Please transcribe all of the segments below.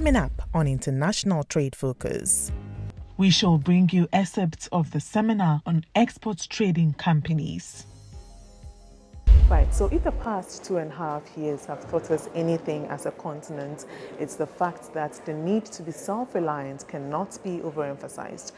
Coming up on International Trade Focus, we shall bring you excerpts of the seminar on export trading companies. Right, so if the past 2.5 years have taught us anything as a continent, it's the fact that the need to be self-reliant cannot be overemphasized.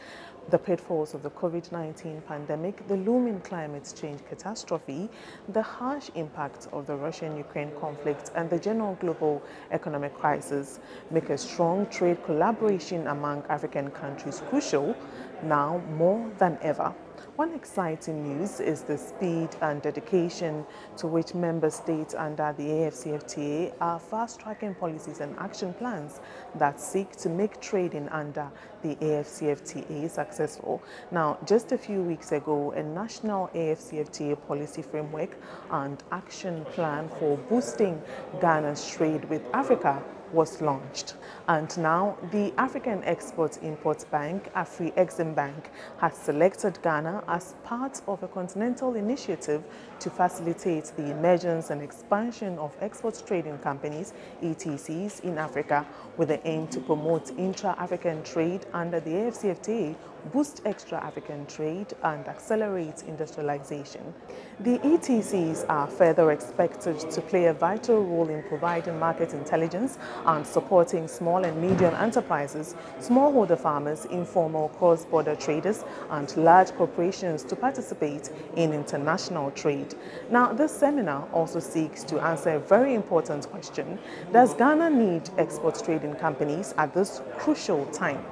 The pitfalls of the COVID-19 pandemic, the looming climate change catastrophe, the harsh impact of the Russian-Ukraine conflict, and the general global economic crisis make a strong trade collaboration among African countries crucial now more than ever. One exciting news is the speed and dedication to which member states under the AFCFTA are fast-tracking policies and action plans that seek to make trading under the AFCFTA successful. Now, just a few weeks ago, a national AFCFTA policy framework and action plan for boosting Ghana's trade with Africa was launched. And now the African Export-Import Bank, Afreximbank, has selected Ghana as part of a continental initiative to facilitate the emergence and expansion of export trading companies, ETCs, in Africa, with the aim to promote intra-African trade under the AFCFTA, boost extra-African trade, and accelerate industrialization. The ETCs are further expected to play a vital role in providing market intelligence and supporting small and medium enterprises, smallholder farmers, informal cross-border traders, and large corporations to participate in international trade. Now, this seminar also seeks to answer a very important question: does Ghana need export trading companies at this crucial time?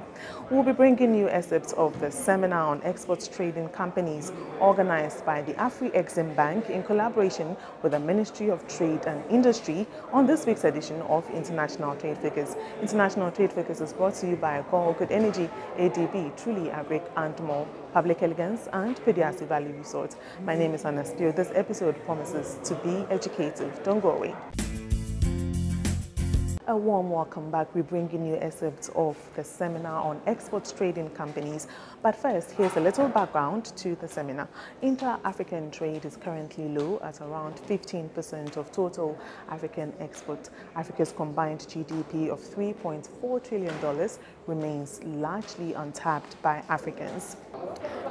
We'll be bringing you excerpts of the seminar on export trading companies organized by the Afreximbank in collaboration with the Ministry of Trade and Industry on this week's edition of International Trade Focus. International Trade Focus is brought to you by Gold Good Energy, ADB, Truly Agric, and more, Public Elegance, and Pediasi Valley Resort. My name is Anna Steele. This episode promises to be educative. Don't go away. A warm welcome back. We're bringing you excerpts of the seminar on export trading companies. But first, here's a little background to the seminar. Inter-African trade is currently low at around 15% of total African export. Africa's combined GDP of $3.4 trillion remains largely untapped by Africans.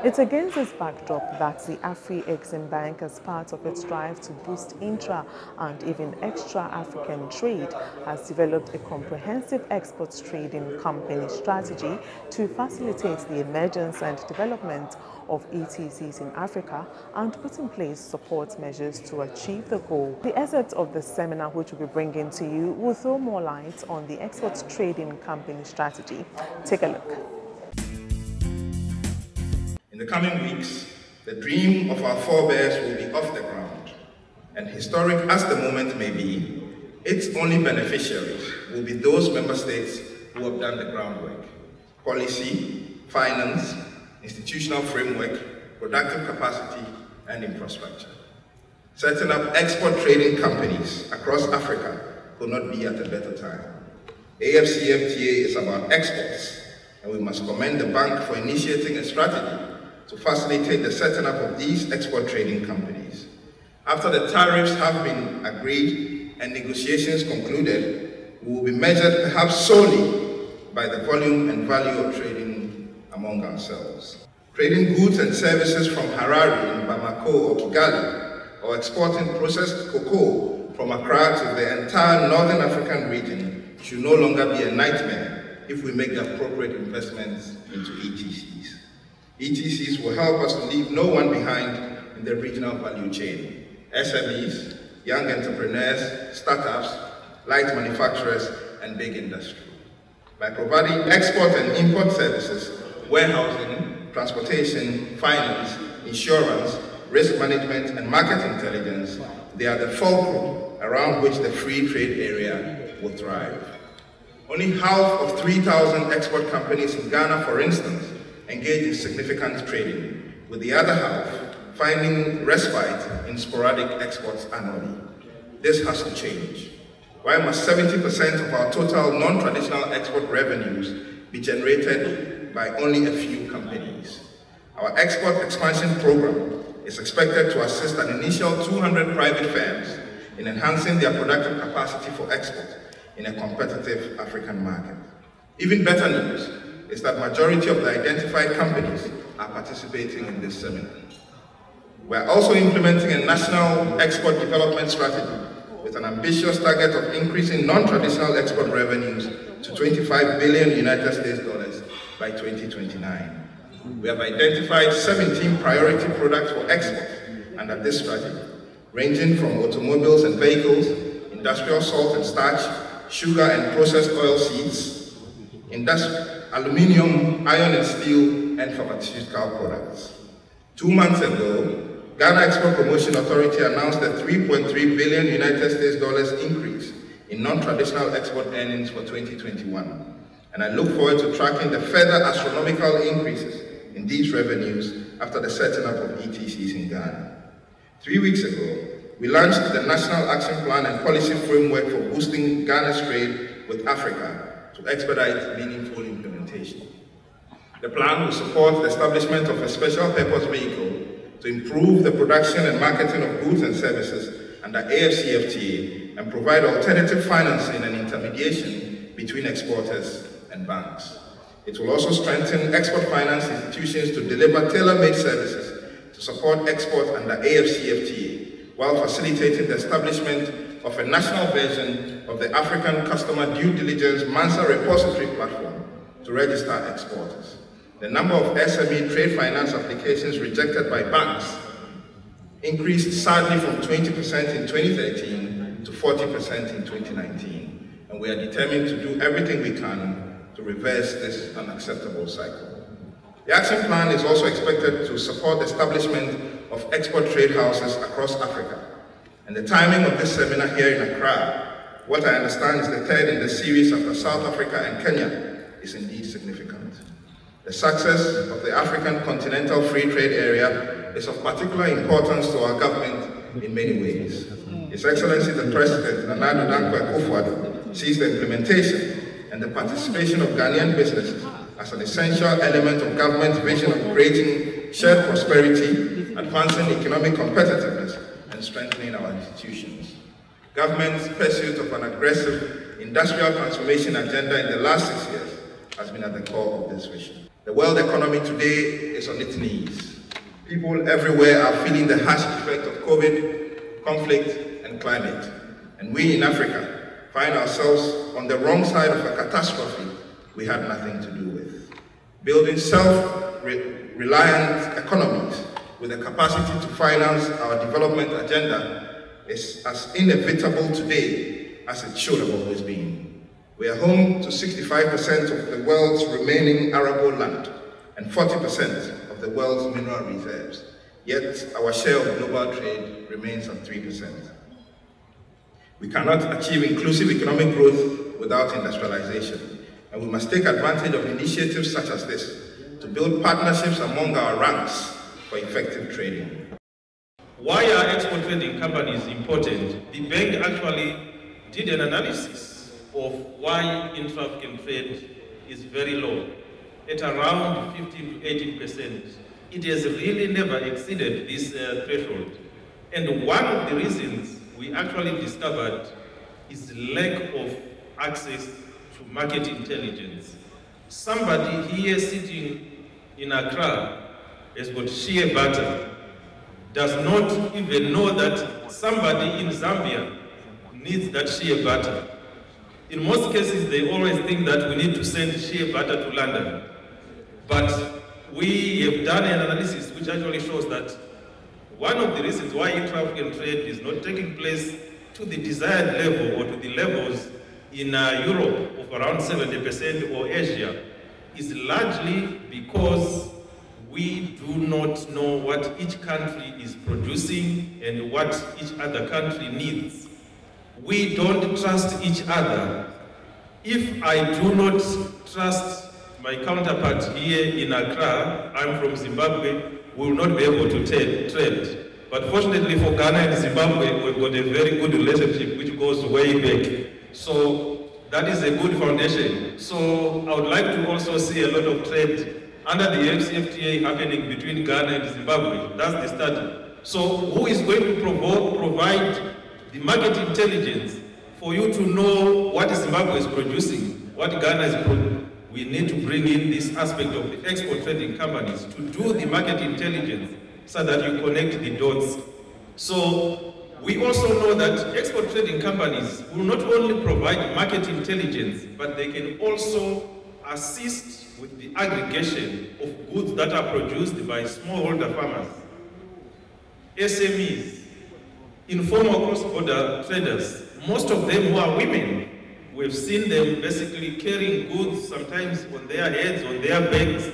It's against this backdrop that the Afreximbank, as part of its drive to boost intra and even extra-African trade, has developed a comprehensive export trading company strategy to facilitate the emergence and development of ETCs in Africa and put in place support measures to achieve the goal. The excerpt of the seminar, which we'll be bringing to you, will throw more light on the export trading company strategy. Take a look. In the coming weeks, the dream of our forebears will be off the ground, and historic as the moment may be, its only beneficiaries will be those member states who have done the groundwork: policy, finance, institutional framework, productive capacity, and infrastructure. Setting up export trading companies across Africa could not be at a better time. AFCFTA is about exports, and we must commend the bank for initiating a strategy to facilitate the setting up of these export trading companies. After the tariffs have been agreed and negotiations concluded, we will be measured perhaps solely by the volume and value of trading among ourselves. Trading goods and services from Harare in Bamako or Kigali, or exporting processed cocoa from Accra to the entire Northern African region should no longer be a nightmare if we make the appropriate investments into ETCs. ETCs will help us to leave no one behind in the regional value chain: SMEs, young entrepreneurs, startups, light manufacturers, and big industry. By providing export and import services, warehousing, transportation, finance, insurance, risk management, and market intelligence, they are the fulcrum around which the free trade area will thrive. Only half of 3,000 export companies in Ghana, for instance, engage in significant trading, with the other half finding respite in sporadic exports annually. This has to change. Why must 70% of our total non-traditional export revenues be generated by only a few companies? Our export expansion program is expected to assist an initial 200 private firms in enhancing their productive capacity for export, in a competitive African market. Even better news is that majority of the identified companies are participating in this seminar. We are also implementing a national export development strategy with an ambitious target of increasing non-traditional export revenues to $25 billion United States dollars by 2029. We have identified 17 priority products for export under this strategy, ranging from automobiles and vehicles, industrial salt and starch, sugar and processed oil seeds, aluminium, iron and steel, and pharmaceutical products. 2 months ago, Ghana Export Promotion Authority announced a $3.3 billion United States dollars increase in non-traditional export earnings for 2021. And I look forward to tracking the further astronomical increases in these revenues after the setting up of ETCs in Ghana. 3 weeks ago, we launched the National Action Plan and Policy Framework for boosting Ghana's trade with Africa to expedite meaningful implementation. The plan will support the establishment of a special purpose vehicle to improve the production and marketing of goods and services under AFCFTA and provide alternative financing and intermediation between exporters and banks. It will also strengthen export finance institutions to deliver tailor-made services to support export under AFCFTA, while facilitating the establishment of a national version of the African Customer Due Diligence MANSA repository platform to register exporters. The number of SME trade finance applications rejected by banks increased sadly from 20% in 2013 to 40% in 2019, and we are determined to do everything we can to reverse this unacceptable cycle. The action plan is also expected to support the establishment of export trade houses across Africa, and the timing of this seminar here in Accra, what I understand is the third in the series after South Africa and Kenya, is indeed significant. The success of the African Continental Free Trade Area is of particular importance to our government in many ways. His Excellency the President, Nana Addo Dankwa Akufo-Addo, sees the implementation and the participation of Ghanaian businesses as an essential element of government's vision of creating shared prosperity, advancing economic competitiveness, and strengthening our institutions. Government's pursuit of an aggressive industrial transformation agenda in the last 6 years has been at the core of this vision. The world economy today is on its knees. People everywhere are feeling the harsh effect of COVID, conflict, and climate. And we in Africa find ourselves on the wrong side of a catastrophe we had nothing to do with. Building self-reliant economies with the capacity to finance our development agenda is as inevitable today as it should have always been. We are home to 65% of the world's remaining arable land and 40% of the world's mineral reserves, yet our share of global trade remains at 3%. We cannot achieve inclusive economic growth without industrialization, and we must take advantage of initiatives such as this to build partnerships among our ranks for effective trading. Why are export trading companies important? The bank actually did an analysis of why intra-African trade is very low, at around 15 to 18%. It has really never exceeded this threshold. And one of the reasons we actually discovered is the lack of access to market intelligence. Somebody here sitting in Accra has got shea butter, does not even know that somebody in Zambia needs that shea butter. In most cases, they always think that we need to send shea butter to London. But we have done an analysis which actually shows that one of the reasons why intra-African trade is not taking place to the desired level or to the levels in Europe of around 70% or Asia is largely because we do not know what each country is producing and what each other country needs. We don't trust each other. If I do not trust my counterpart here in Accra, I'm from Zimbabwe, we will not be able to trade. But fortunately for Ghana and Zimbabwe, we've got a very good relationship which goes way back. So that is a good foundation. So I would like to also see a lot of trade under the AFCFTA happening between Ghana and Zimbabwe. That's the study. So who is going to provide the market intelligence For you to know what Zimbabwe is producing, what Ghana is producing, we need to bring in this aspect of the export trading companies to do the market intelligence so that you connect the dots. So we also know that export trading companies will not only provide market intelligence, but they can also assist with the aggregation of goods that are produced by smallholder farmers, SMEs, informal cross-border traders, most of them who are women. We've seen them basically carrying goods, sometimes on their heads, on their backs.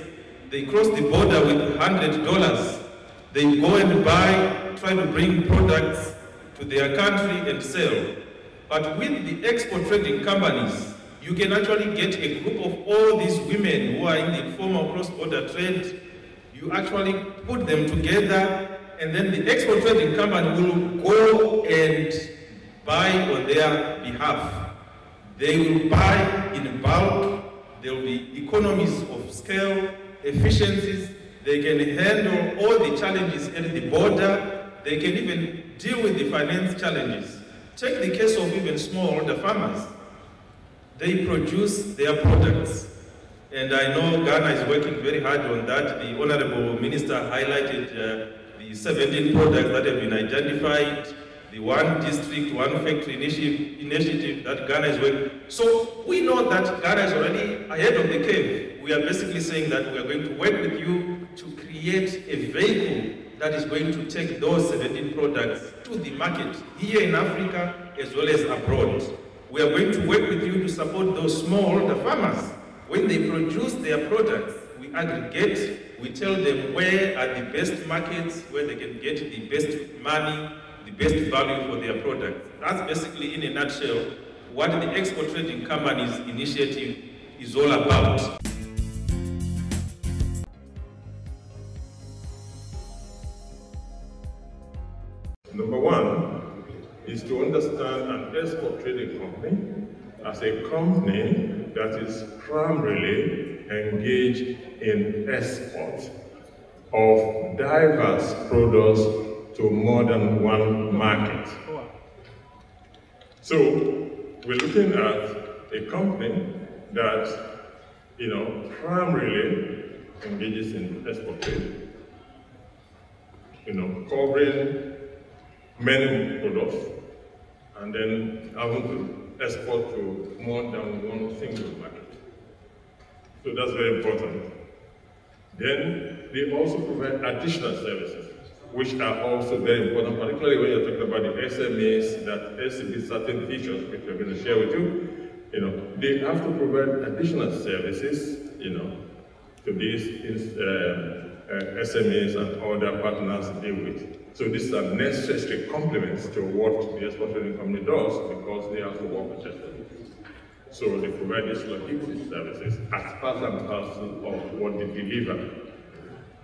They cross the border with $100. They go and buy, try to bring products to their country and sell. But with the export trading companies, you can actually get a group of all these women who are in the informal cross-border trade. You actually put them together, and then the export trading company will go and buy on their behalf. They will buy in bulk. There will be economies of scale, efficiencies. They can handle all the challenges at the border. They can even deal with the finance challenges. Take the case of even smallholder farmers. They produce their products. And I know Ghana is working very hard on that. The Honorable Minister highlighted the 17 products that have been identified, the one district, one factory initiative that Ghana is working. So we know that Ghana is already ahead of the curve. We are basically saying that we are going to work with you to create a vehicle that is going to take those 17 products to the market here in Africa as well as abroad. We are going to work with you to support those smallholder farmers. When they produce their products, we aggregate, we tell them where are the best markets, where they can get the best money, the best value for their products. That's basically, in a nutshell, what the Export Trading Companies initiative is all about. Number one is to understand an export trading company as a company that is primarily engaged in export of diverse products to more than one market. So we're looking at a company that, primarily engages in export trade, covering many products, and then having to export to more than one single market. So that's very important. Then they also provide additional services, which are also very important, particularly when you're talking about the SMEs that exhibit certain features, which we're going to share with you. They have to provide additional services, to these SMEs and other partners deal with. So these are necessary complements to what the export trading company does, because they have to work with SMEs. So they provide these logistics services as part and parcel of what they deliver.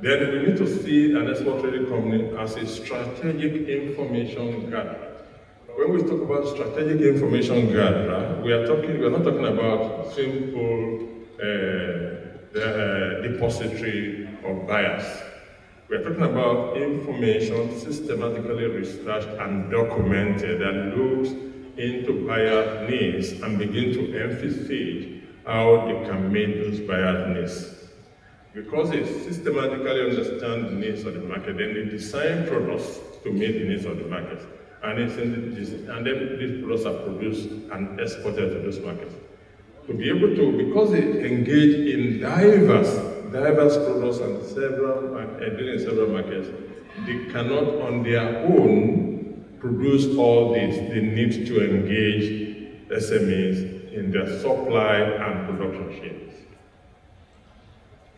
Then we need to see an export trading company as a strategic information gatherer. When we talk about strategic information gatherer, we're not talking about simple depository of bias. We're talking about information systematically researched and documented that looks into buyer needs and begin to emphasize how they can meet those buyer needs. Because they systematically understand the needs of the market, then they design products to meet the needs of the market. And then these products are produced and exported to those markets. To be able to, because they engage in diverse products and dealing in several markets, they cannot on their own produce all this. They need to engage SMEs in their supply and production chains.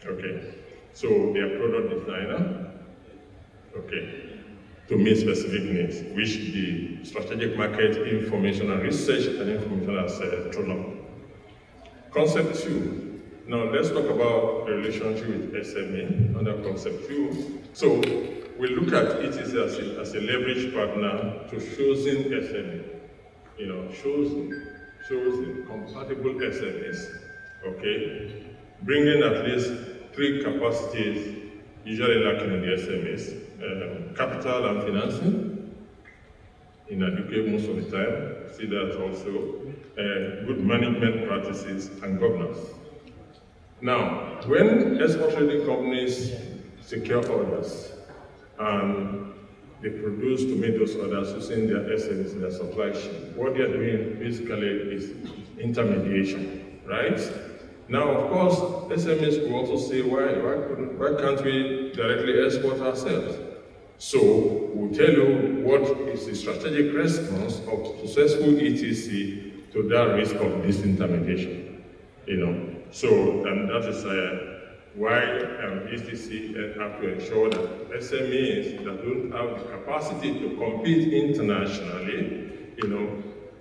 Okay, so they are product designer, to meet specific needs, which the strategic market information and research and information has thrown up. Concept 2. Now let's talk about the relationship with SME under concept 2. So we look at it as a leverage partner to choosing SME, choosing compatible SMEs, bringing at least 3 capacities usually lacking in the SMEs: capital and financing, inadequate most of the time. See that also. Good management practices and governance. Now, when export trading companies secure orders and they produce to meet those orders using their SMEs in their supply chain, what they are doing basically is intermediation, right? Now, of course, SMEs will also say, why can't we directly export ourselves? So, we'll tell you what is the strategic response of successful ETC to that risk of disintermediation, So, and that is why ETC have to ensure that SMEs that don't have the capacity to compete internationally,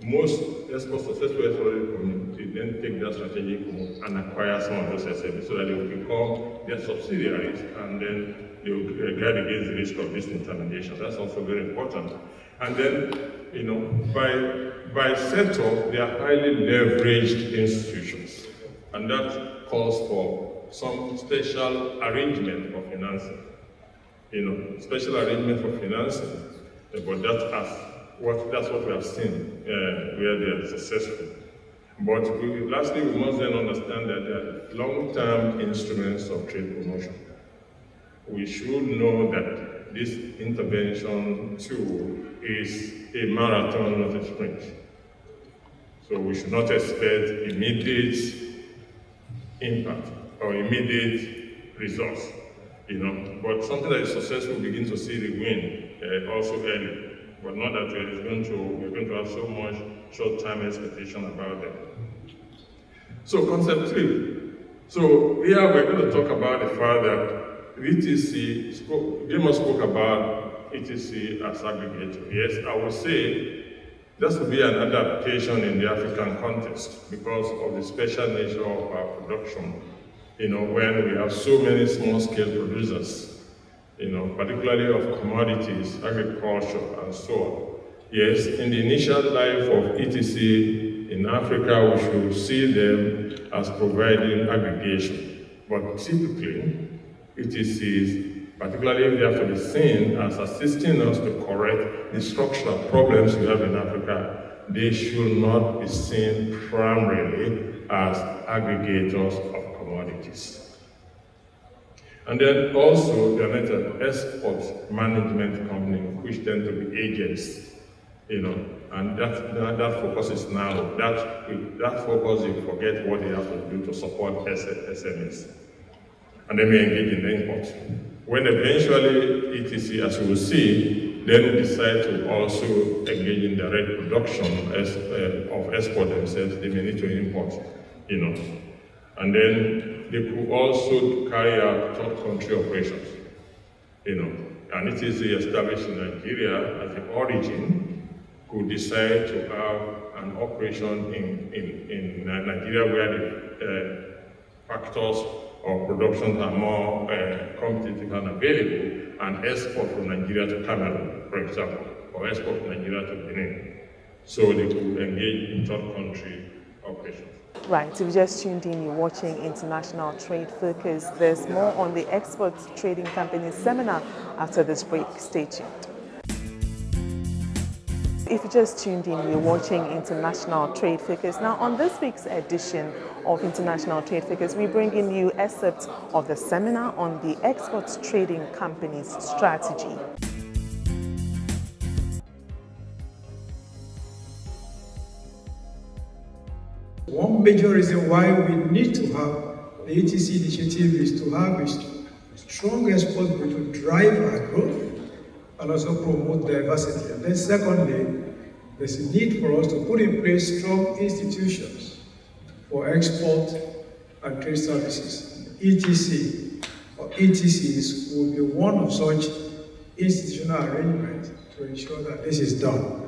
most successful export community then take that strategic move and acquire some of those SMEs so that they will become their subsidiaries and then they will guard against the risk of disintermediation. That's also very important. And then, by setup, they are highly leveraged institutions, and that calls for some special arrangement for financing. Special arrangement for financing, but that's what we have seen where they are successful. But lastly, we must then understand that there are long-term instruments of trade promotion. We should know that this intervention tool is a marathon, not a sprint. So we should not expect immediate impact or immediate results, But something that is successful, begin to see the win also early. But not that we're going to have so much short-term expectation about them. So concept 3. So here we're going to talk about the fact that Gilmore spoke about ETC as aggregator. Yes, I would say that would be an adaptation in the African context because of the special nature of our production. When we have so many small-scale producers, particularly of commodities, agriculture, and so on. Yes, in the initial life of ETC in Africa, we should see them as providing aggregation. But typically, ETCs, particularly if they have to be seen as assisting us to correct the structural problems we have in Africa, they should not be seen primarily as aggregators of commodities. And then also, they're not an export management company, which tend to be agents, and that focus is narrow. That focus, you forget what they have to do to support SMEs. And then we engage in the import. When eventually ETC, as you will see, then decide to also engage in direct production of export themselves, they may need to import, And then they could also carry out third country operations, And ETC established in Nigeria as the origin could decide to have an operation in Nigeria where the factors of production are more competitive and available, and export from Nigeria to Cameroon, for example, or export from Nigeria to Benin. So they could engage in third country operations. Right, if you just tuned in, you're watching International Trade Focus. There's more on the Export Trading Companies Seminar after this break. Stay tuned. If you just tuned in, you're watching International Trade Focus. Now, on this week's edition of International Trade Focus, we bring in you excerpts of the seminar on the Export Trading Companies Strategy. One major reason why we need to have the ETC initiative is to have a strong export to drive our growth and also promote diversity. And then secondly, there's a need for us to put in place strong institutions for export and trade services. ETC or ETCs will be one of such institutional arrangements to ensure that this is done.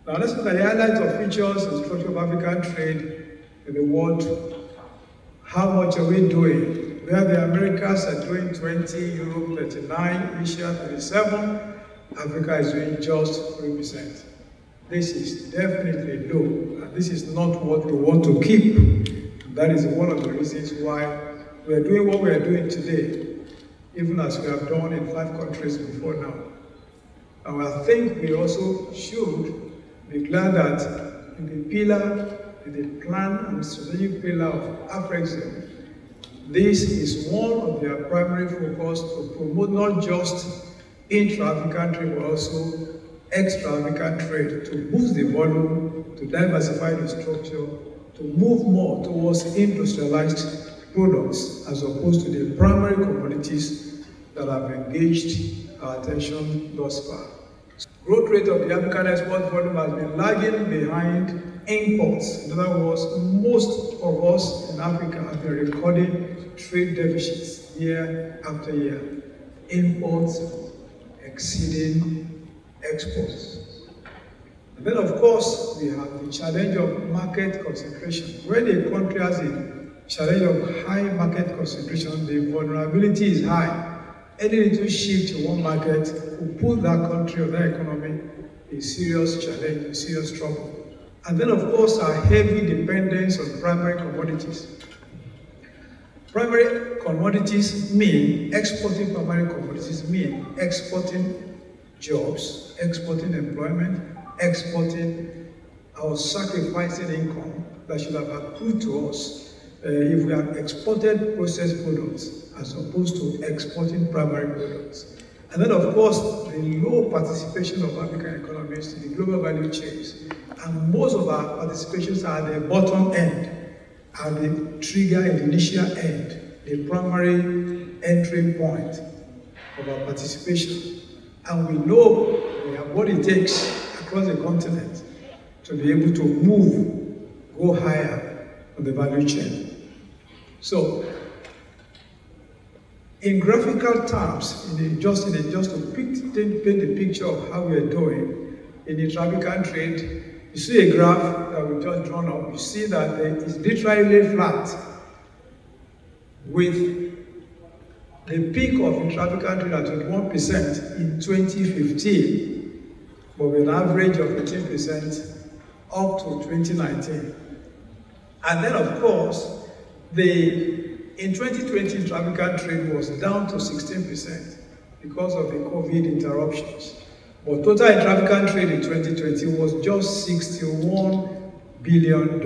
Now let's look at the highlights of features and structure of African trade in the world. How much are we doing? Where the Americas are doing 20, Europe 39, Asia 37, Africa is doing just 3%. This is definitely low, and this is not what we want to keep. That is one of the reasons why we are doing what we are doing today, even as we have done in 5 countries before now. And I think we also should be glad that in the plan and strategic pillar of AfrExim, this is one of their primary focus to promote not just intra-African trade, but also extra-African trade, to boost the volume, to diversify the structure, to move more towards industrialized products as opposed to the primary commodities that have engaged our attention thus far. Growth rate of the African export volume has been lagging behind imports. In other words, most of us in Africa have been recording trade deficits year after year. Imports exceeding exports. And then, of course, we have the challenge of market concentration. When a country has a challenge of high market concentration, the vulnerability is high. Any little shift in one market will put that country or that economy in serious challenge, in serious trouble. And then, of course, our heavy dependence on primary commodities. Primary commodities mean, exporting primary commodities mean exporting jobs, exporting employment, exporting our sacrificing income that should have accrued to us if we have exported processed products as opposed to exporting primary products. And then, of course, the low participation of African economies in the global value chains. And most of our participations are at the bottom end, at the trigger and initial end, the primary entry point of our participation. And we know we have what it takes across the continent to be able to move, go higher on the value chain. So, in graphical terms, just to paint the picture of how we are doing in intra-African trade, you see a graph that we've just drawn up. You see that it is literally flat, with the peak of intra-African trade at 21% in 2015, but with an average of 18% up to 2019. And then, of course, in 2020, intra-African trade was down to 16% because of the COVID interruptions. But total intra-African trade in 2020 was just $61 billion.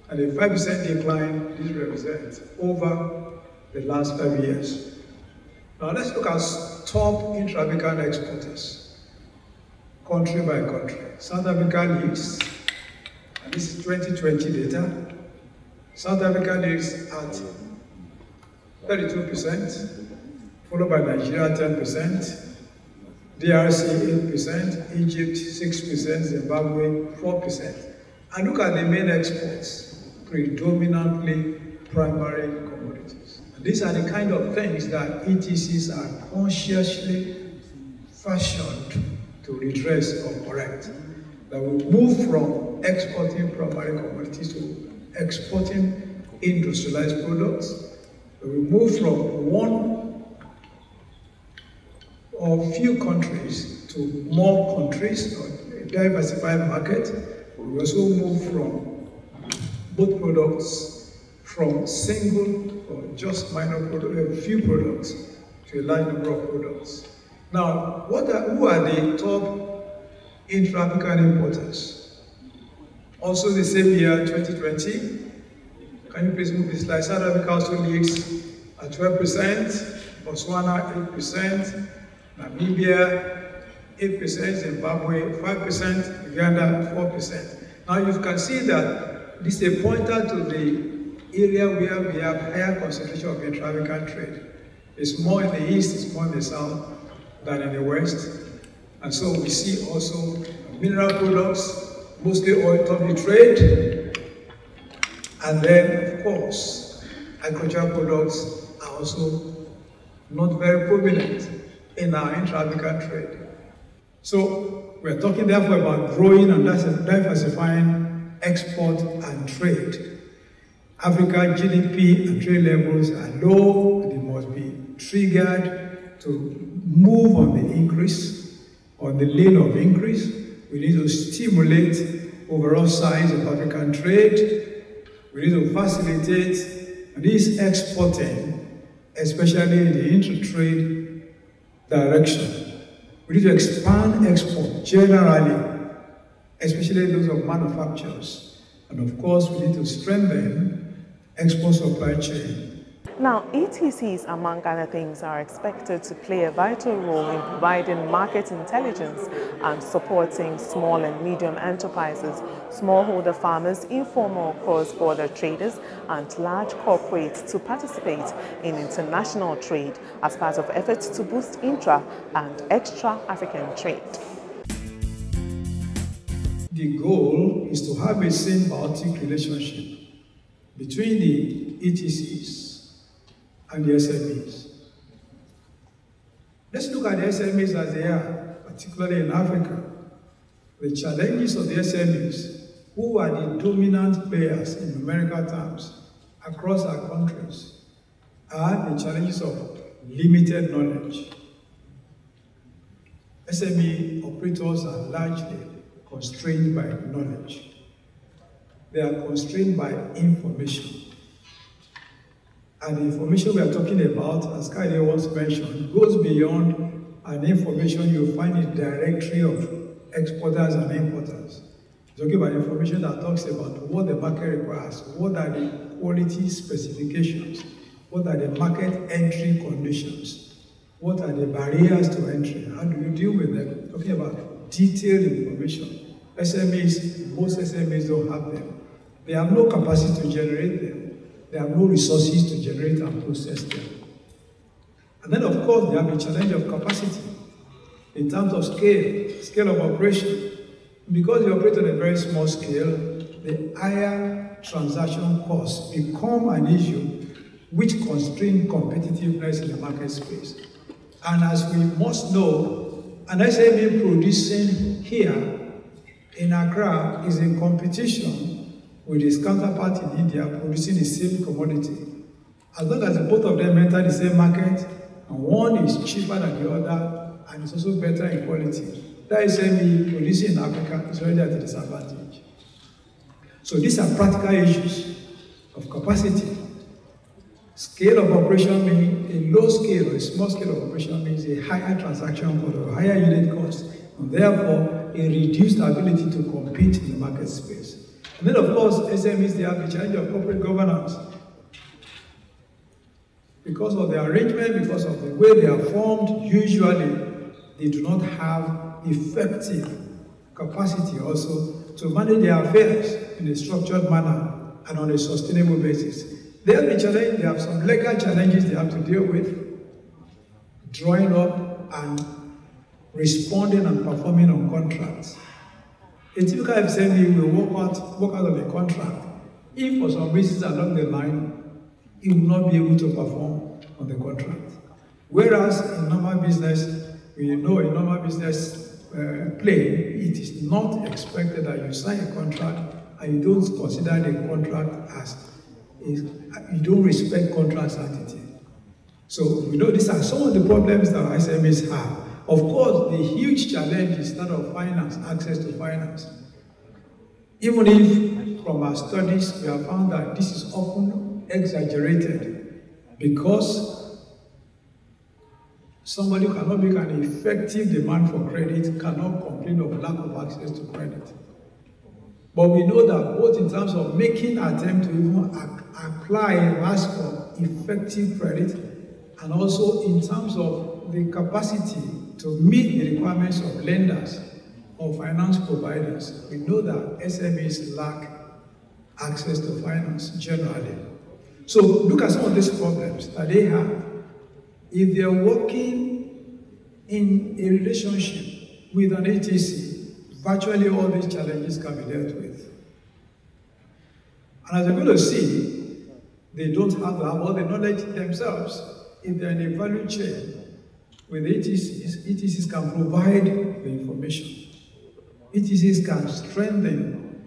And a 5% decline this represents over the last 5 years. Now let's look at top intra-African exporters, country by country. South Africa leads, and this is 2020 data. South Africa leads at 32%, followed by Nigeria 10%, DRC 8%, Egypt 6%, Zimbabwe 4%. And look at the main exports, predominantly primary commodities. And these are the kind of things that ETCs are consciously fashioned to redress or correct. That will move from exporting primary commodities to exporting industrialized products. We move from one or few countries to more countries, a diversified market. We also move from both products, from single or just minor product, a few products, to a large number of products. Now, who are the top intra-African importers? Also the same year, 2020, can you please move this slide? South Africa also leads at 12%, Botswana 8%, Namibia 8%, Zimbabwe 5%, Uganda 4%. Now you can see that this is a pointer to the area where we have higher concentration of intra-African trade. It's more in the east, it's more in the south than in the west. And so we see also mineral products, mostly oil top the trade. And then, of course, agricultural products are also not very prominent in our intra-African trade. So we're talking therefore about growing and diversifying export and trade. African GDP and trade levels are low. They must be triggered to move on the increase, on the lane of increase. We need to stimulate overall size of African trade. We need to facilitate this exporting, especially in the inter-trade direction. We need to expand export generally, especially those of manufacturers. And of course, we need to strengthen export supply chain. Now, ETCs, among other things, are expected to play a vital role in providing market intelligence and supporting small and medium enterprises, smallholder farmers, informal cross-border traders, and large corporates to participate in international trade as part of efforts to boost intra- and extra-African trade. The goal is to have a symbiotic relationship between the ETCs and the SMEs. Let's look at the SMEs as they are, particularly in Africa. The challenges of the SMEs, who are the dominant players in numerical terms across our countries, are the challenges of limited knowledge. SME operators are largely constrained by knowledge. They are constrained by information. And the information we are talking about, as Kyle once mentioned, goes beyond an information you find in the directory of exporters and importers. It's talking about information that talks about what the market requires, what are the quality specifications, what are the market entry conditions, what are the barriers to entry, how do you deal with them? Talking about detailed information. SMEs, most SMEs don't have them. They have no capacity to generate them. They have no resources to generate and process them. And then, of course, they have a challenge of capacity in terms of scale of operation. Because they operate on a very small scale, the higher transaction costs become an issue which constrain competitiveness in the market space. And as we must know, an SME producing here in Accra is in competition with his counterpart in India producing the same commodity. As long as both of them enter the same market, and one is cheaper than the other, and it's also better in quality, that SME producing in Africa is already at a disadvantage. So these are practical issues of capacity. Scale of operation means a low scale or a small scale of operation means a higher transaction cost or higher unit cost, and therefore a reduced ability to compete in the market space. And then, of course, SMEs, they have the challenge of corporate governance. Because of the arrangement, because of the way they are formed, usually they do not have effective capacity also to manage their affairs in a structured manner and on a sustainable basis. They have the challenge, they have some legal challenges they have to deal with, drawing up and responding and performing on contracts. A typical SME will work out of a contract. If for some reasons along the line, he will not be able to perform on the contract. Whereas in normal business, we know in normal business play, it is not expected that you sign a contract and you don't consider the contract as, you don't respect contract sanctity. So we know these are some of the problems that SMEs have. Of course, the huge challenge is that of finance, access to finance. Even if from our studies we have found that this is often exaggerated because somebody who cannot make an effective demand for credit cannot complain of lack of access to credit. But we know that both in terms of making an attempt to even apply and ask for effective credit, and also in terms of the capacity to meet the requirements of lenders or finance providers, we know that SMEs lack access to finance generally. So look at some of these problems that they have. If they are working in a relationship with an ETC, virtually all these challenges can be dealt with. And as you're going to see, they don't have all the knowledge themselves. If they're in a value chain with ETCs, ETCs can provide the information. ETCs can strengthen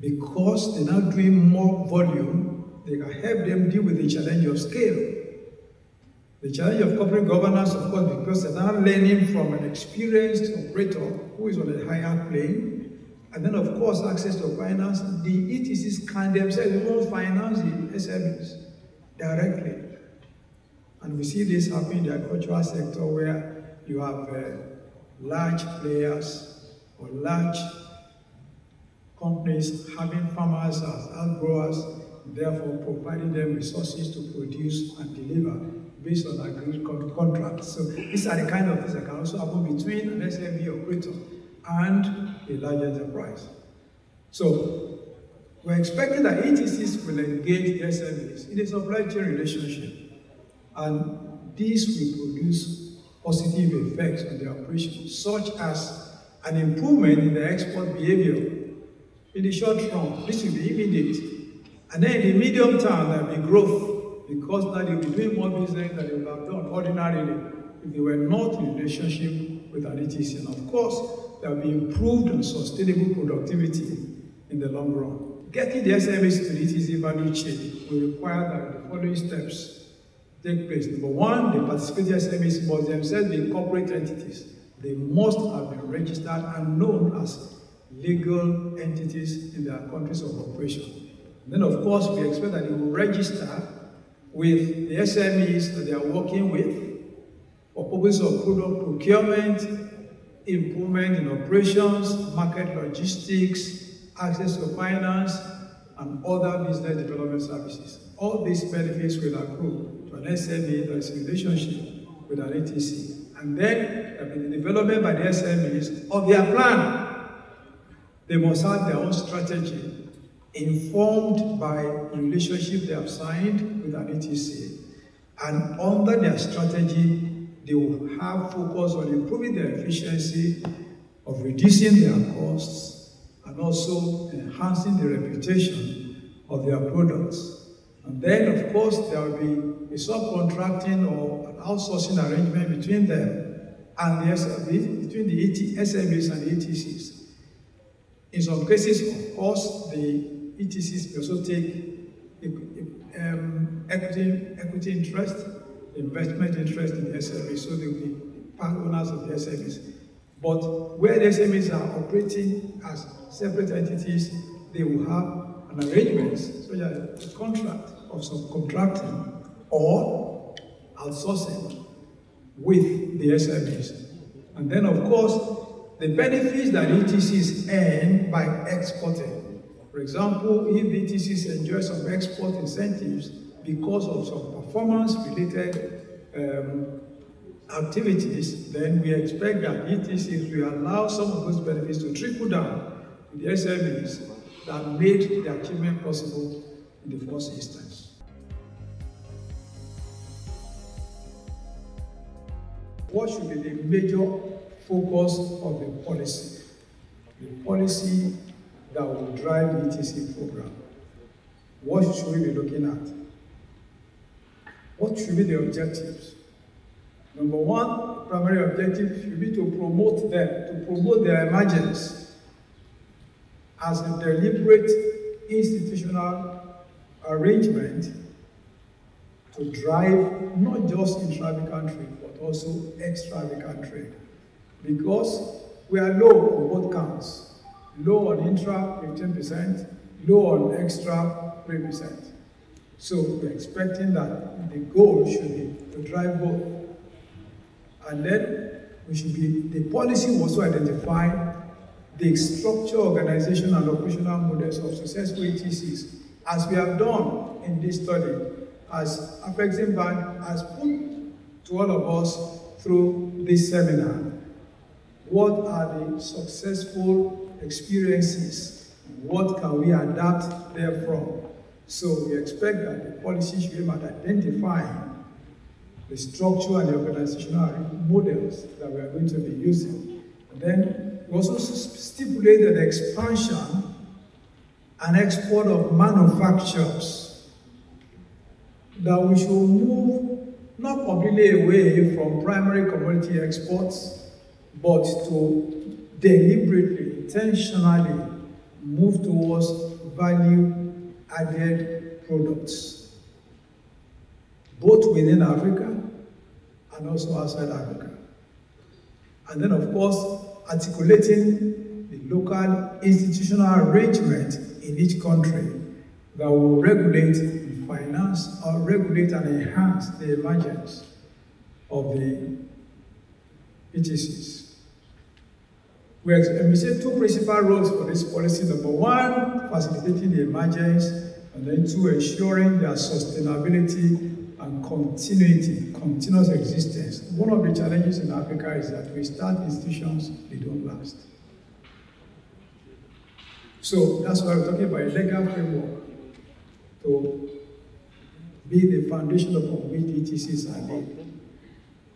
because they're now doing more volume. They can help them deal with the challenge of scale. The challenge of corporate governance, of course, because they're now learning from an experienced operator who is on a higher plane. And then, of course, access to finance. The ETCs can themselves even finance the SMEs directly. And we see this happen in the agricultural sector where you have large players or large companies having farmers as outgrowers, therefore providing them resources to produce and deliver based on agreed contracts. So these are the kind of things that can also happen between an SME operator and a large enterprise. So we're expecting that ETCs will engage the SMEs in a supply chain relationship, and this will produce positive effects on the operation, such as an improvement in the export behavior. In the short run, this will be immediate. And then in the medium term, there will be growth, because now they'll be doing more business than they would have done ordinarily if they were not in a relationship with an ETC. And of course, there will be improved and sustainable productivity in the long run. Getting the SMEs to the ETC value chain will require that the following steps take place. Number one, the participating SMEs must themselves be corporate entities. They must have been registered and known as legal entities in their countries of operation. And then, of course, we expect that they will register with the SMEs that they are working with for purposes of product procurement, improvement in operations, market logistics, access to finance, and other business development services. All these benefits will accrue to an SME that is in relationship with an ETC. And then there will be the development by the SMEs of their plan. They must have their own strategy, informed by the relationship they have signed with an ETC. And under their strategy, they will have focus on improving their efficiency, of reducing their costs, and also enhancing the reputation of their products. And then, of course, there will be a subcontracting or an outsourcing arrangement between them and the SMEs, between the SMEs and the ETCs. In some cases, of course, the ETCs will also take equity interest, investment interest in the SMEs, so they will be part owners of the SMEs. But where the SMEs are operating as separate entities, they will have an arrangement, such as a contract of subcontracting or outsourcing with the SMEs. And then, of course, the benefits that ETCs earn by exporting. For example, if ETCs enjoy some export incentives because of some performance-related activities, then we expect that ETCs will allow some of those benefits to trickle down to the SMEs that made the achievement possible in the first instance. What should be the major focus of the policy? The policy that will drive the ETC program. What should we be looking at? What should be the objectives? Number one, primary objective should be to promote them, to promote their emergence as a deliberate institutional arrangement to drive not just intra-African trade, but also extra-African trade. Because we are low on both counts. Low on intra, 15%, low on extra, 3%. So we're expecting that the goal should be to drive both. And then the policy will also identify the structure, organization, and operational models of successful ETCs, as we have done in this study, as Afreximbank has put to all of us through this seminar. What are the successful experiences? What can we adapt therefrom? So we expect that the policy should be able to identify the structure and the organizational models that we are going to be using. And then we also stipulated the expansion and export of manufacturers, that we should move not completely away from primary commodity exports, but to deliberately, intentionally move towards value-added products, both within Africa and also outside Africa. And then, of course, articulating the local institutional arrangement in each country that will regulate and finance or regulate and enhance the emergence of the ETCs. We envisage two principal roles for this policy. Number one, facilitating the emergence, and then two, ensuring their sustainability and continuity, continuous existence. One of the challenges in Africa is that we start institutions, they don't last. So that's why we're talking about a legal framework to be the foundation upon which ETCs are laid.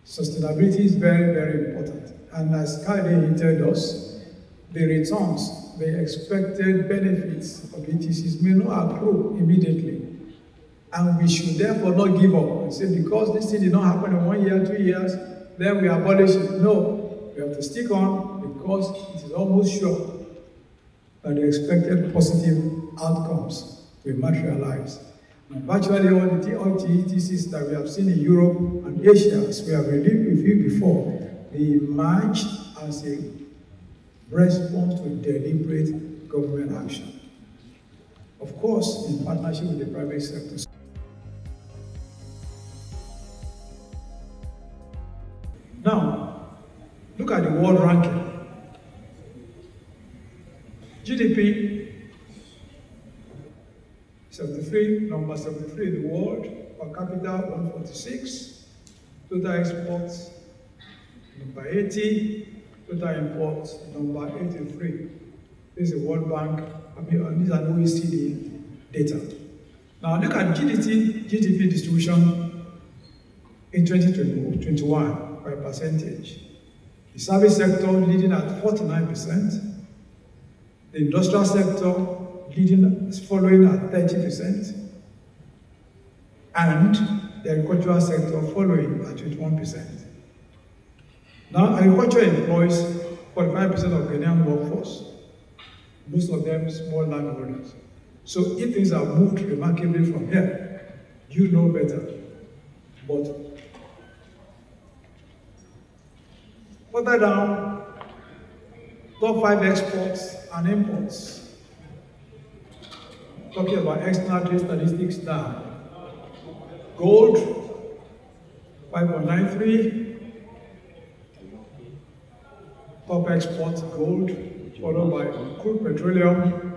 Sustainability is very, very important. And as Kyle hinted us, the returns, the expected benefits of ETCs may not accrue immediately. And we should therefore not give up and say, because this thing did not happen in 1 year, 2 years, then we abolish it. No, we have to stick on because it is almost sure that the expected positive outcomes will materialize. And virtually all the ETCs that we have seen in Europe and Asia, as we have reviewed before, they emerge as a response to deliberate government action. Of course, in partnership with the private sector. Now, look at the world ranking. GDP, 73, number 73 in the world, per capita 146, total exports number 80, total imports number 83. This is the World Bank, these are OECD data. Now look at GDP distribution in 2021 by percentage. The service sector leading at 49%, the industrial sector following at 30%, and the agricultural sector following at 21%. Now, agriculture employs 45% of Ghanaian workforce, most of them small landowners. So if things have moved remarkably from here, you know better. But further down, top 5 exports and imports. Talking about external trade statistics now. Gold, 5.93. Top exports, gold, followed by crude petroleum,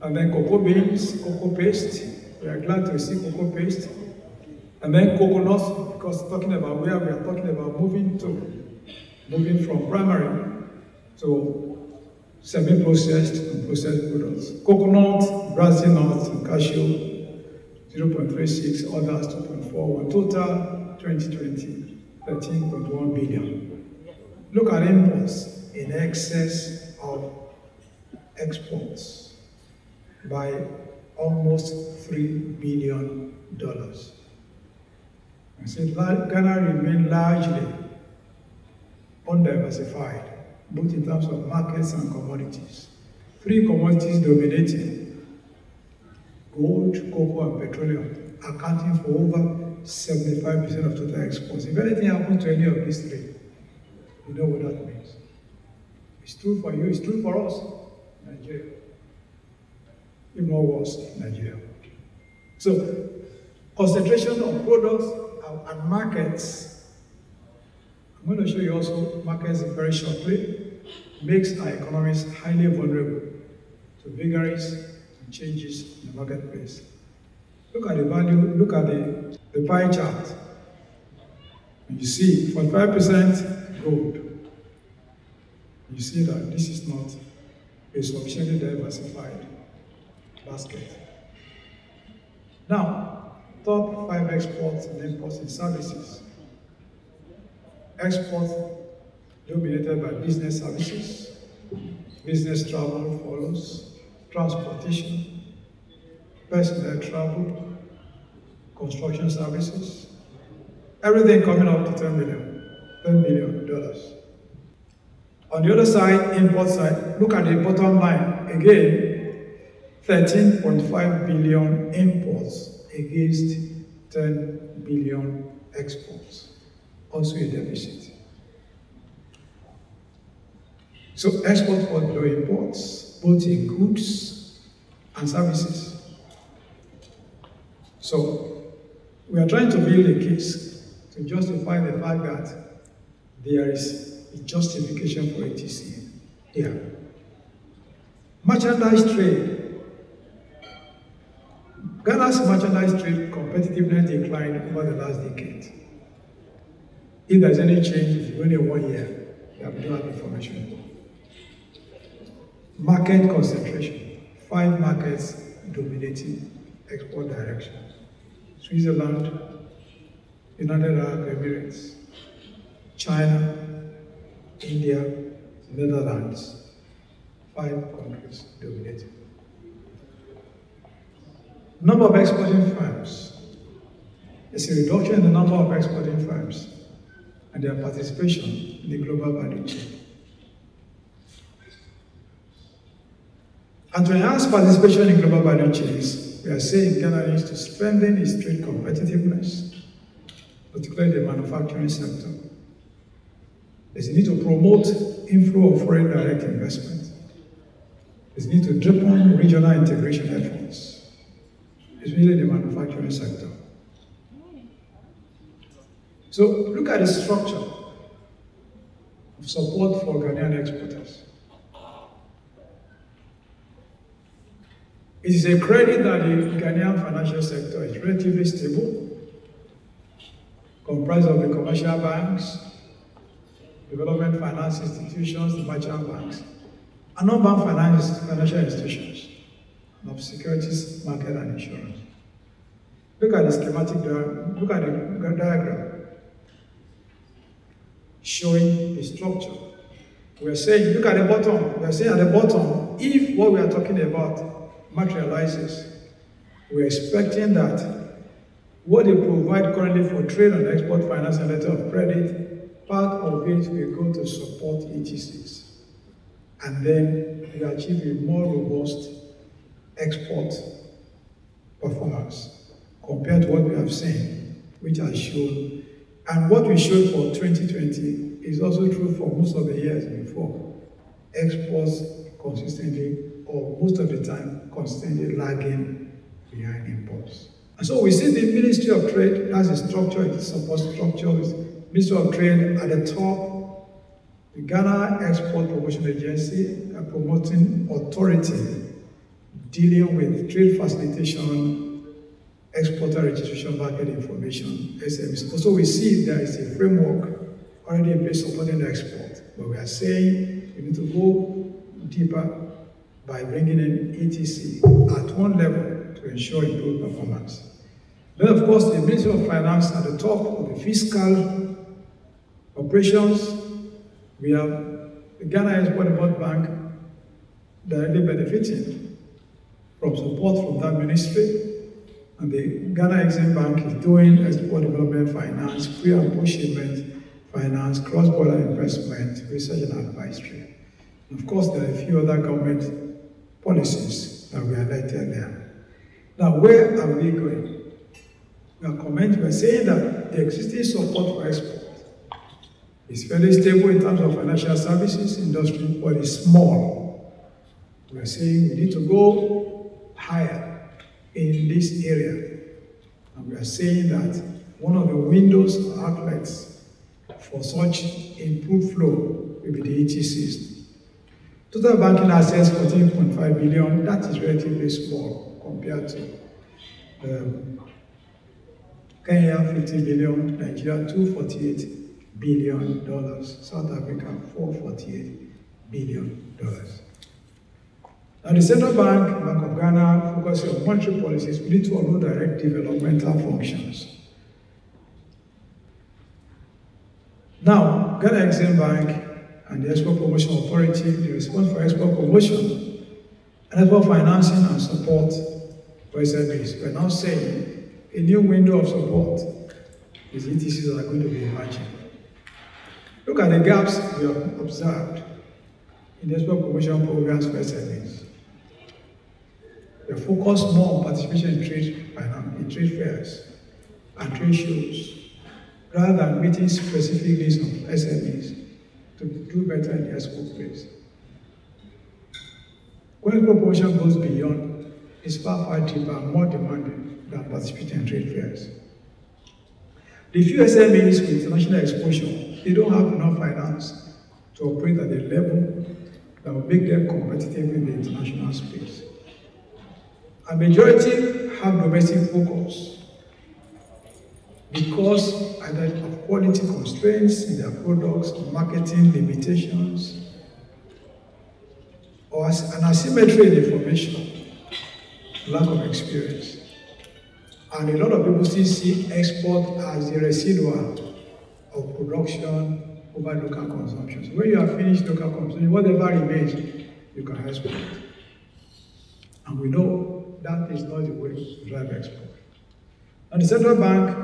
and then cocoa beans, cocoa paste. We are glad to see cocoa paste. And then coconuts, because talking about where we are talking about moving from primary to semi-processed and processed products. Coconut, Brazil nuts, and cashew, 0.36, others 2.41. Total 2020, 13.1 billion. Look at imports in excess of exports by almost $3 billion. And so Ghana remains largely undiversified, both in terms of markets and commodities. 3 commodities dominating: gold, cocoa, and petroleum, accounting for over 75% of total exports. If anything happens to any of these 3, you know what that means. It's true for you, it's true for us, Nigeria. If not worse, Nigeria. So, concentration of products and markets, I'm going to show you also markets very shortly, makes our economies highly vulnerable to vagaries and changes in the marketplace. Look at the value, look at the pie chart. And you see 45% gold. You see that this is not a sufficiently diversified basket. Now, top 5 exports and imports in services. Exports dominated by business services. Business travel follows. Transportation, personnel travel, construction services. Everything coming up to $10 billion. On the other side, import side, look at the bottom line. Again, 13.5 billion imports against 10 billion exports. Also a deficit. So exports fall below imports, both in goods and services. So we are trying to build a case to justify the fact that there is a justification for ETC. here. Merchandise trade. Ghana's merchandise trade competitiveness declined over the last decade. If there's any change, it's only 1 year. We have no other information. Market concentration. 5 markets dominating export direction. Switzerland, United Arab Emirates, China, India, Netherlands. 5 countries dominating. Number of exporting firms. There's a reduction in the number of exporting firms and their participation in the global value chain. And to enhance participation in global value chains, we are saying Ghana needs to strengthen its trade competitiveness, particularly the manufacturing sector. There's a need to promote inflow of foreign direct investment. There's a need to deepen regional integration efforts, especially in the manufacturing sector. So look at the structure of support for Ghanaian exporters. It is a credit that the Ghanaian financial sector is relatively stable, comprised of the commercial banks, development finance institutions, the merchant banks, and non-bank financial institutions, and of securities, market, and insurance. Look at the schematic diagram, look at the diagram showing the structure. We are saying, look at the bottom, we are saying at the bottom, if what we are talking about materializes, we are expecting that what they provide currently for trade and export finance and letter of credit, part of it will go to support ETCs. And then we achieve a more robust export performance compared to what we have seen, which has shown. And what we showed for 2020 is also true for most of the years before. Exports consistently, or most of the time, constantly lagging behind imports. And so we see the Ministry of Trade as a structure, it supports structure with Ministry of Trade at the top, the Ghana Export Promotion Agency, a promoting authority dealing with trade facilitation, exporter registration, market information, SMEs. So we see there is a framework already in place supporting the export, but we are saying we need to go deeper by bringing in ETC at one level to ensure improved performance. Then, of course, the Ministry of Finance at the top of the fiscal operations, we have the Ghana Export-Import Bank directly benefiting from support from that ministry. And the Ghana Exim Bank is doing export development finance, pre- and post-shipment finance, cross-border investment, research and advisory. And of course, there are a few other government policies that we highlighted there. Now, where are we going? We are saying that the existing support for export is fairly stable in terms of financial services industry, but it's small. We are saying we need to go higher in this area. And we are saying that one of the windows or outlets for such improved flow will be the ETCs. Total banking assets, 14.5 billion, that is relatively small compared to Kenya, 50 billion, Nigeria, $248 billion, South Africa, $448 billion. Now, the Central Bank, Bank of Ghana, focuses on monetary policies, we need to allow direct developmental functions. Now, Ghana Exim Bank and the Export Promotion Authority, the response for export promotion and export financing and support for SMEs. We're now saying a new window of support is ETCs that are going to be emerging. Look at the gaps we have observed in the export promotion programs for SMEs. We are focused more on participation in trade fairs and trade shows, rather than meeting specific needs of SMEs to do better in the export place. When promotion goes beyond, it's far deeper and more demanding than participating in trade fairs. The few SMEs with international exposure, they don't have enough finance to operate at the level that will make them competitive in the international space. A majority have domestic focus because either of quality constraints in their products, marketing limitations, or an asymmetry in information, lack of experience. And a lot of people still see export as the residual of production over local consumption. So when you have finished local consumption, whatever remains, you can export. And we know that is not the way to drive export. And the central bank,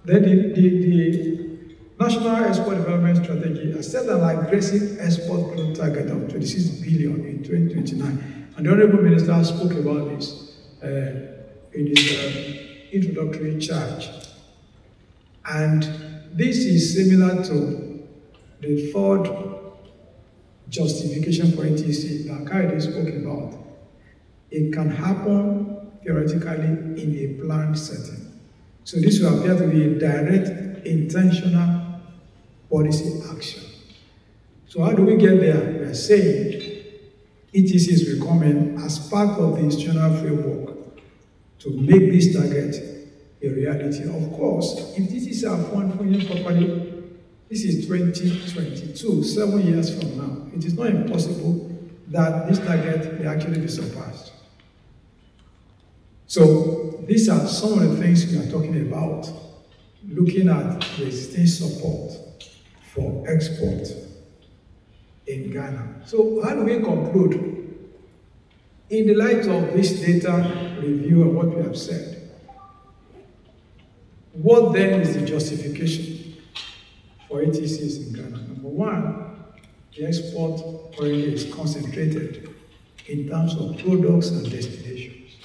then the National Export Development Strategy has set an aggressive export growth target of 26 billion in 2029. And the Honorable Minister spoke about this in his introductory charge. And this is similar to the third justification for ETC that Kayode spoke about. It can happen theoretically in a planned setting. So this will appear to be a direct, intentional policy action. So how do we get there? We are saying ETCs will come in as part of the institutional framework to make this target a reality. Of course, if ETCs are functioning properly, this is 2022, 7 years from now. It is not impossible that this target may actually be surpassed. So these are some of the things we are talking about, looking at the existing support for export in Ghana. So how do we conclude? In the light of this data review and what we have said, what then is the justification for ETCs in Ghana? Number one, the export currently is concentrated in terms of products and destinations.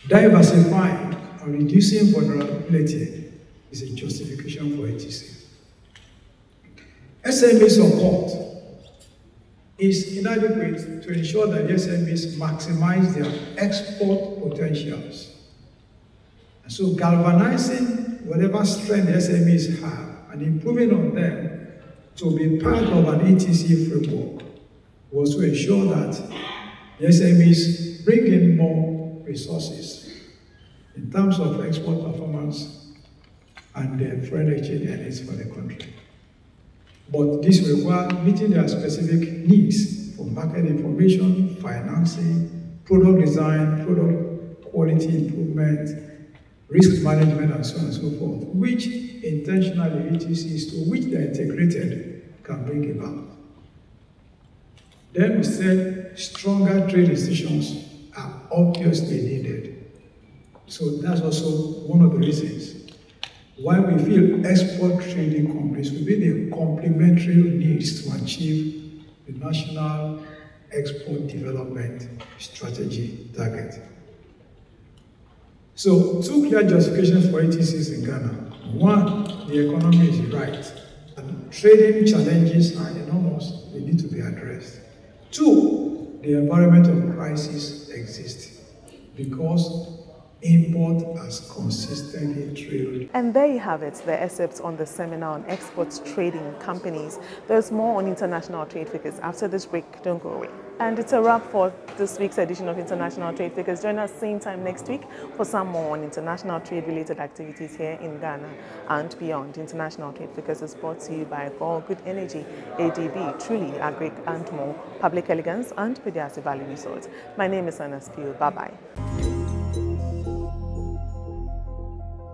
Diversifying and reducing vulnerability is a justification for ETC. SME support is inadequate to ensure that the SMEs maximize their export potentials. And so galvanizing whatever strength the SMEs have and improving on them to be part of an ETC framework was to ensure that the SMEs bring in more resources in terms of export performance and foreign exchange earnings for the country. But this requires meeting their specific needs for market information, financing, product design, product quality improvement, risk management, and so on and so forth, which intentionally ETCs to which they are integrated can bring about. Then we said stronger trade institutions are obviously needed. So that's also one of the reasons why we feel export trading companies will be the complementary needs to achieve the National Export Development Strategy target. So, two clear justifications for ETCs in Ghana. One, the economy is right, and trading challenges are enormous, they need to be addressed. Two, the environment of crisis exists because import has consistently trailed. And there you have it, the excerpts on the seminar on exports trading companies. There's more on international trade figures after this break. Don't go away. And it's a wrap for this week's edition of International Trade Figures. Join us same time next week for some more on international trade-related activities here in Ghana and beyond. International Trade Figures is brought to you by All Good Energy, ADB, Truly, Agric and more, Public Elegance and Pediasy Valley Resort. My name is Anna Spiel. Bye-bye.